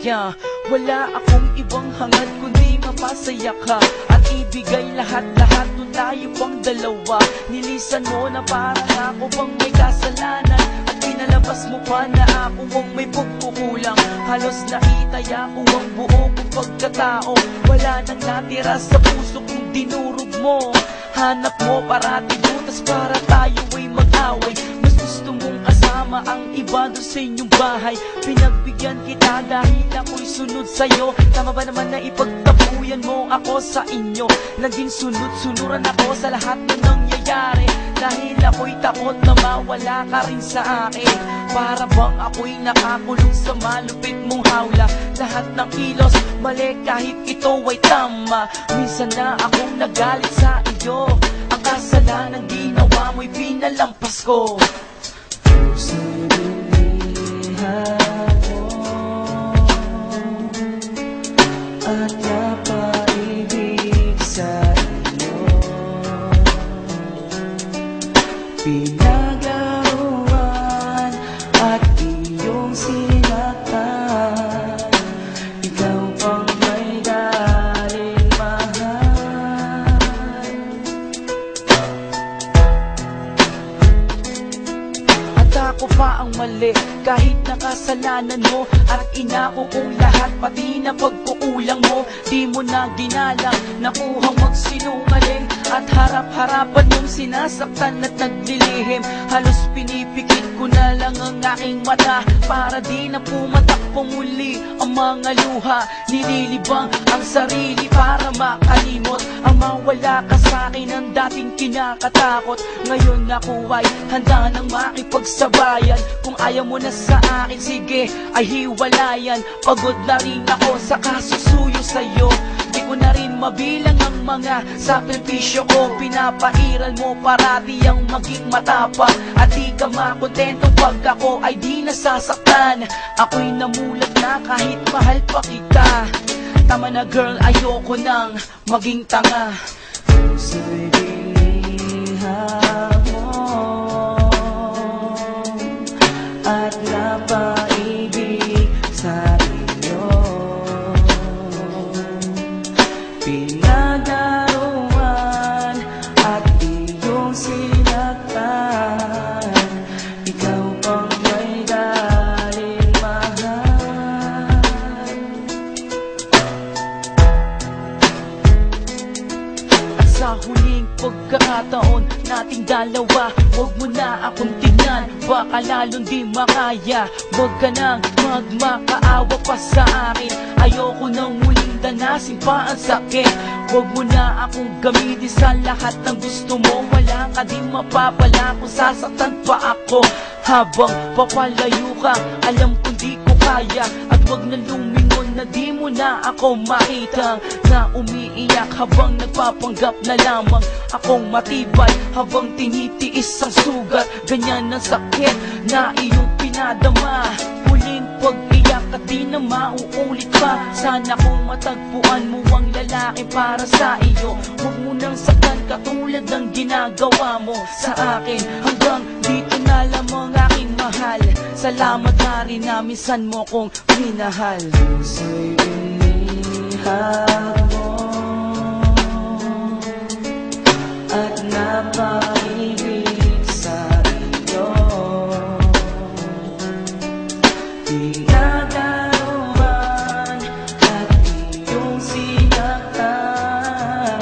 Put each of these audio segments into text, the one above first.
yeah. Wala akong ibang hangad kundi mapasaya ka at ibigay lahat-lahat nung tayo pang dalawa. Nilisan mo na parang ako bang may kasalanan at pinalabas mo pa na ako ang may pagkukulang. Halos nakitaya ko ang buo kong pagkatao. Wala nang natira sa puso kong dinurog mo. Hanap mo parati butas para tayo ay mag-away. Mas gusto mong kasama ang iba doon sa inyong bahay. Pinagbigyan kita dahil ako'y sunod sa'yo. Tama ba naman na ipagtapuyan mo ako sa inyo? Naging sunod-sunuran ako sa lahat na nangyayari dahil ako'y takot na mawala ka rin sa akin. Para bang ako'y nakakulong sa malupit mong hawla. Lahat ng kilos mali kahit ito ay tama. Minsan na akong nagalit sa iyo. Ang kasalanan ginawa mo'y pinalampas ko. Puso'y binihan mo at napaibig sa iyo. Pinaglaruan at iyong sinaktan. Ikaw pang may galing mahal. At ako pa ang mali kahit nakasalanan mo. At inako kong lahat pati na pagkukulang mo. Di mo na ginalang nakuhang magsinungaling at harap-harapan yung sinasaktan at naglilihim. Halos pinipikit ko na lang ang aking mata para di na pumatakbo muli ang mga luha. Nililibang ang sarili para makalimot ang mawala ka sa akin ang dating kinakatakot. Ngayon ako ay handa nang makipagsabayan. Kung ayaw mo na sa akin, sige ay hiwalayan. Pagod na rin ako sa kasusuyo sa'yo. Di ko na rin mabilang ang mga sakripisyo ko. Pinapairal mo parati ang maging matapang at di ka makontento pag ako ay di nasasaktan. Ako'y namulat na kahit mahal pa kita. Tama na girl, ayoko nang maging tanga. Puso'y binihan mo at napaibig sa iyo. Pinaglaruan at iyong sinaktan. Ikaw pang may galing mahal. At sa huling pagkakataon nating dalawa, huwag mo na akong tingnan, baka lalong di makaya. Huwag ka nang magmakaawa pa sa akin. Ayoko nang muling danasin pa ang sakit. Huwag mo na akong gamitin sa lahat ng gusto mo. Wala ka di mapapala kung sasaktan pa ako. Habang papalayo ka, alam kong di ko kaya. At huwag na lumingon na di mo na ako makita. Na umiiyak habang nagpapanggap na lamang akong matibay. Habang tinitiis ang sugat, ganyan ang sakit na iyong pinadama. Huling pag-iyak at di na mauulit pa. Sana kung matagpuan mo ang lalaki para sa iyo. Huwag mo nang saktan katulad ng ginagawa mo sa akin. Hanggang dito na lamang aking mahal. Salamat na rin na minsan mo kong minahal. Puso'y binihan mo at napaibig sa iyo. Pinaglaruan at iyong sinaktan.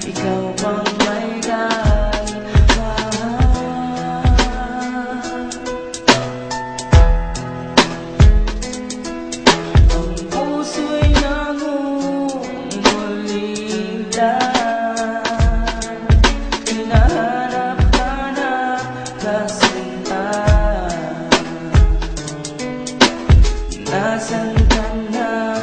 Ikaw pang may galing mahal. Ang puso'y nangungulitan. Hinahanap-hanap kasintahan. Nasaan ka na?